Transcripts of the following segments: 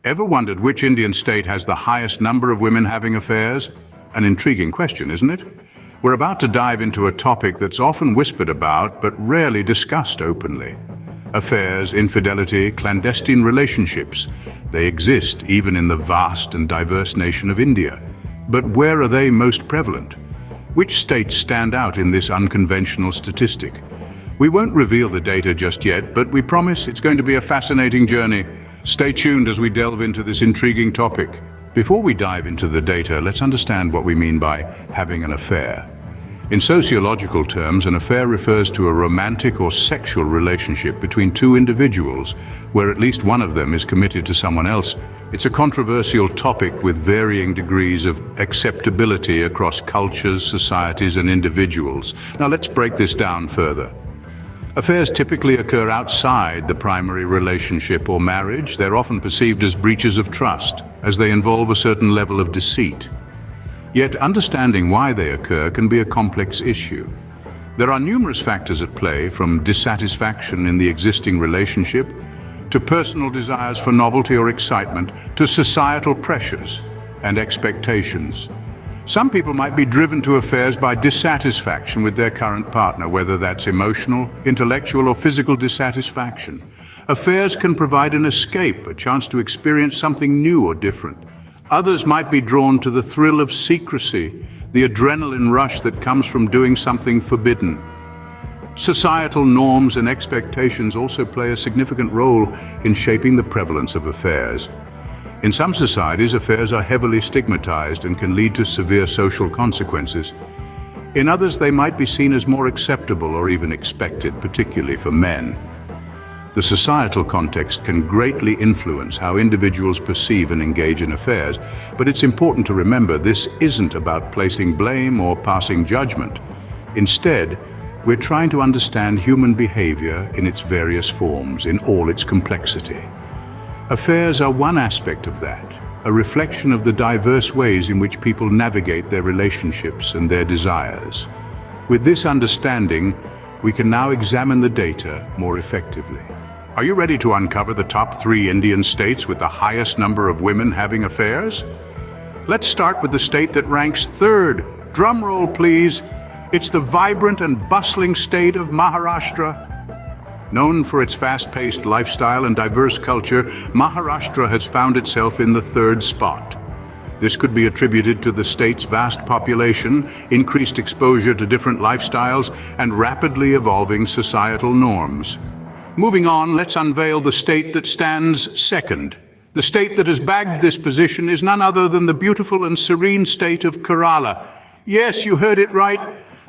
Ever wondered which Indian state has the highest number of women having affairs? An intriguing question, isn't it? We're about to dive into a topic that's often whispered about but rarely discussed openly. Affairs, infidelity, clandestine relationships. They exist even in the vast and diverse nation of India. But where are they most prevalent? Which states stand out in this unconventional statistic? We won't reveal the data just yet, but we promise it's going to be a fascinating journey. Stay tuned as we delve into this intriguing topic. Before we dive into the data, let's understand what we mean by having an affair. In sociological terms, an affair refers to a romantic or sexual relationship between two individuals, where at least one of them is committed to someone else. It's a controversial topic with varying degrees of acceptability across cultures, societies, and individuals. Now let's break this down further. Affairs typically occur outside the primary relationship or marriage. They're often perceived as breaches of trust, as they involve a certain level of deceit. Yet understanding why they occur can be a complex issue. There are numerous factors at play, from dissatisfaction in the existing relationship, to personal desires for novelty or excitement, to societal pressures and expectations. Some people might be driven to affairs by dissatisfaction with their current partner, whether that's emotional, intellectual, or physical dissatisfaction. Affairs can provide an escape, a chance to experience something new or different. Others might be drawn to the thrill of secrecy, the adrenaline rush that comes from doing something forbidden. Societal norms and expectations also play a significant role in shaping the prevalence of affairs. In some societies, affairs are heavily stigmatized and can lead to severe social consequences. In others, they might be seen as more acceptable or even expected, particularly for men. The societal context can greatly influence how individuals perceive and engage in affairs, but it's important to remember this isn't about placing blame or passing judgment. Instead, we're trying to understand human behavior in its various forms, in all its complexity. Affairs are one aspect of that, a reflection of the diverse ways in which people navigate their relationships and their desires. With this understanding, we can now examine the data more effectively. Are you ready to uncover the top 3 Indian states with the highest number of women having affairs? Let's start with the state that ranks 3rd. Drum roll, please. It's the vibrant and bustling state of Maharashtra. Known for its fast-paced lifestyle and diverse culture, Maharashtra has found itself in the 3rd spot. This could be attributed to the state's vast population, increased exposure to different lifestyles, and rapidly evolving societal norms. Moving on, let's unveil the state that stands 2nd. The state that has bagged this position is none other than the beautiful and serene state of Kerala. Yes, you heard it right.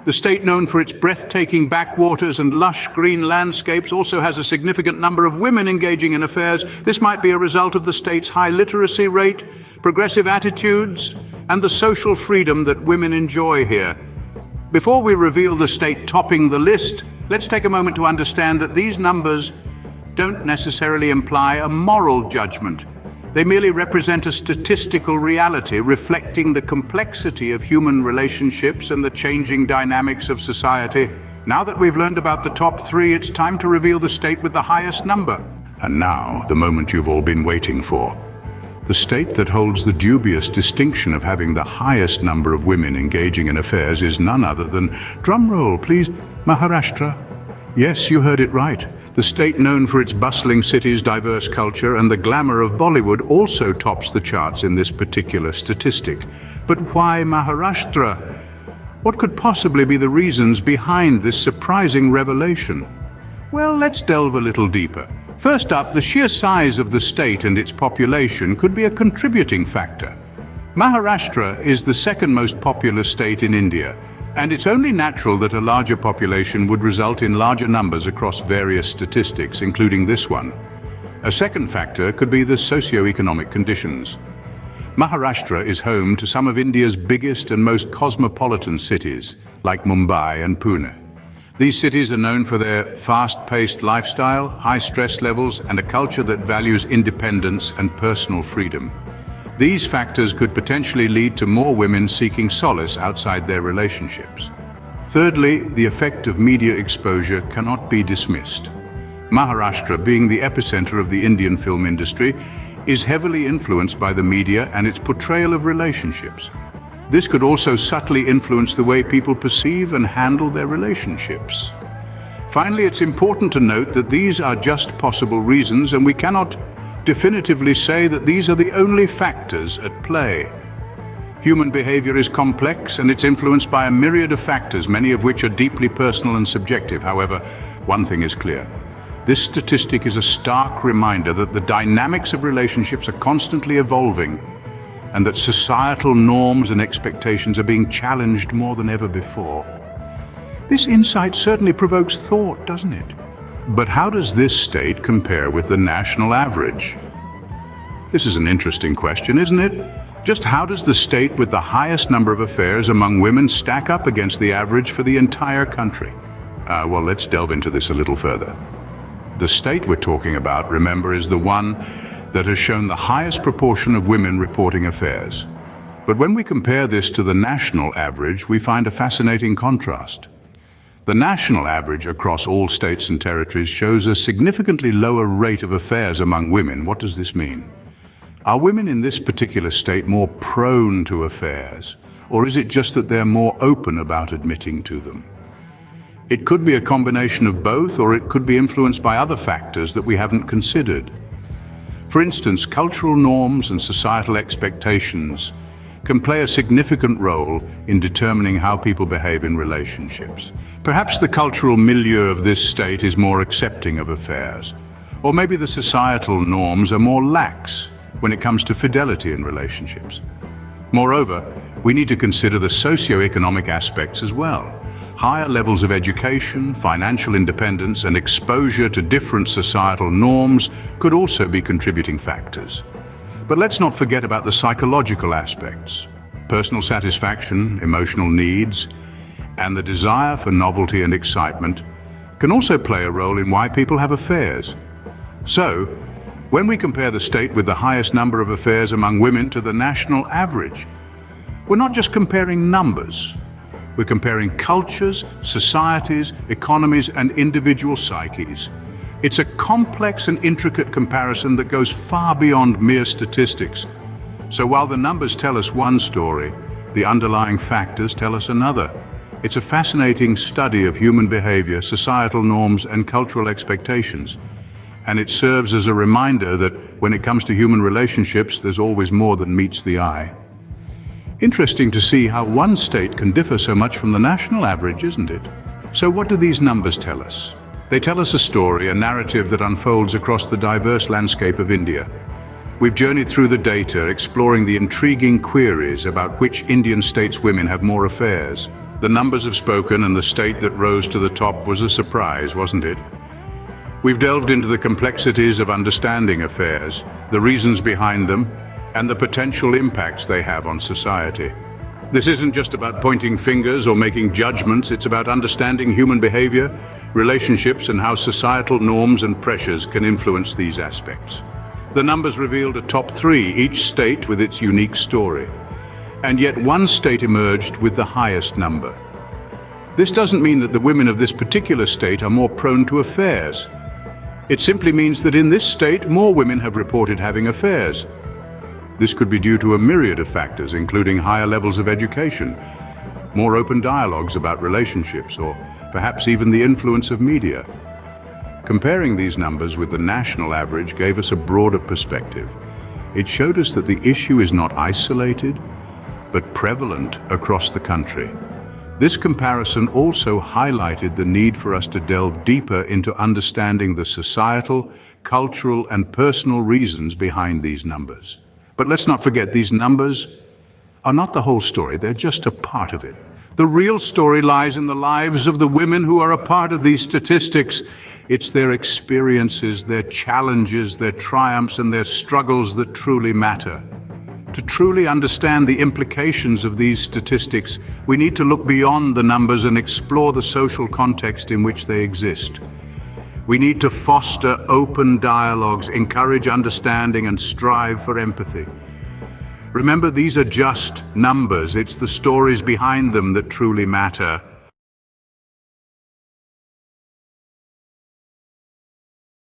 The state, known for its breathtaking backwaters and lush green landscapes, also has a significant number of women engaging in affairs. This might be a result of the state's high literacy rate, progressive attitudes, and the social freedom that women enjoy here. Before we reveal the state topping the list, let's take a moment to understand that these numbers don't necessarily imply a moral judgment. They merely represent a statistical reality reflecting the complexity of human relationships and the changing dynamics of society. Now that we've learned about the top 3, it's time to reveal the state with the highest number. And now, the moment you've all been waiting for. The state that holds the dubious distinction of having the highest number of women engaging in affairs is none other than, drumroll please, Maharashtra. Yes, you heard it right. The state, known for its bustling cities, diverse culture, and the glamour of Bollywood, also tops the charts in this particular statistic. But why Maharashtra? What could possibly be the reasons behind this surprising revelation? Well, let's delve a little deeper. First up, the sheer size of the state and its population could be a contributing factor. Maharashtra is the 2nd most populous state in India, and it's only natural that a larger population would result in larger numbers across various statistics, including this one. A second factor could be the socio-economic conditions. Maharashtra is home to some of India's biggest and most cosmopolitan cities, like Mumbai and Pune. These cities are known for their fast-paced lifestyle, high stress levels, and a culture that values independence and personal freedom. These factors could potentially lead to more women seeking solace outside their relationships. Thirdly, the effect of media exposure cannot be dismissed. Maharashtra, being the epicenter of the Indian film industry, is heavily influenced by the media and its portrayal of relationships. This could also subtly influence the way people perceive and handle their relationships. Finally, it's important to note that these are just possible reasons, and we cannot definitively say that these are the only factors at play. Human behavior is complex, and it's influenced by a myriad of factors, many of which are deeply personal and subjective. However, one thing is clear. This statistic is a stark reminder that the dynamics of relationships are constantly evolving, and that societal norms and expectations are being challenged more than ever before. This insight certainly provokes thought, doesn't it? But how does this state compare with the national average? This is an interesting question, isn't it? Just how does the state with the highest number of affairs among women stack up against the average for the entire country? Well, let's delve into this a little further. The state we're talking about, remember, is the one that has shown the highest proportion of women reporting affairs. But when we compare this to the national average, we find a fascinating contrast. The national average across all states and territories shows a significantly lower rate of affairs among women. What does this mean? Are women in this particular state more prone to affairs, or is it just that they're more open about admitting to them? It could be a combination of both, or it could be influenced by other factors that we haven't considered. For instance, cultural norms and societal expectations can play a significant role in determining how people behave in relationships. Perhaps the cultural milieu of this state is more accepting of affairs, or maybe the societal norms are more lax when it comes to fidelity in relationships. Moreover, we need to consider the socio-economic aspects as well. Higher levels of education, financial independence, and exposure to different societal norms could also be contributing factors. But let's not forget about the psychological aspects. Personal satisfaction, emotional needs, and the desire for novelty and excitement can also play a role in why people have affairs. So, when we compare the state with the highest number of affairs among women to the national average, we're not just comparing numbers. We're comparing cultures, societies, economies, and individual psyches. It's a complex and intricate comparison that goes far beyond mere statistics. So while the numbers tell us one story, the underlying factors tell us another. It's a fascinating study of human behavior, societal norms, and cultural expectations. And it serves as a reminder that when it comes to human relationships, there's always more than meets the eye. Interesting to see how one state can differ so much from the national average, isn't it? So what do these numbers tell us? They tell us a story, a narrative that unfolds across the diverse landscape of India. We've journeyed through the data, exploring the intriguing queries about which Indian states' women have more affairs. The numbers have spoken, and the state that rose to the top was a surprise, wasn't it? We've delved into the complexities of understanding affairs, the reasons behind them, and the potential impacts they have on society. This isn't just about pointing fingers or making judgments, it's about understanding human behavior, relationships, and how societal norms and pressures can influence these aspects. The numbers revealed a top 3, each state with its unique story. And yet one state emerged with the highest number. This doesn't mean that the women of this particular state are more prone to affairs. It simply means that in this state, more women have reported having affairs. This could be due to a myriad of factors, including higher levels of education, more open dialogues about relationships, or perhaps even the influence of media. Comparing these numbers with the national average gave us a broader perspective. It showed us that the issue is not isolated, but prevalent across the country. This comparison also highlighted the need for us to delve deeper into understanding the societal, cultural, and personal reasons behind these numbers. But let's not forget, these numbers are not the whole story, they're just a part of it. The real story lies in the lives of the women who are a part of these statistics. It's their experiences, their challenges, their triumphs, and their struggles that truly matter. To truly understand the implications of these statistics, we need to look beyond the numbers and explore the social context in which they exist. We need to foster open dialogues, encourage understanding, and strive for empathy. Remember, these are just numbers. It's the stories behind them that truly matter.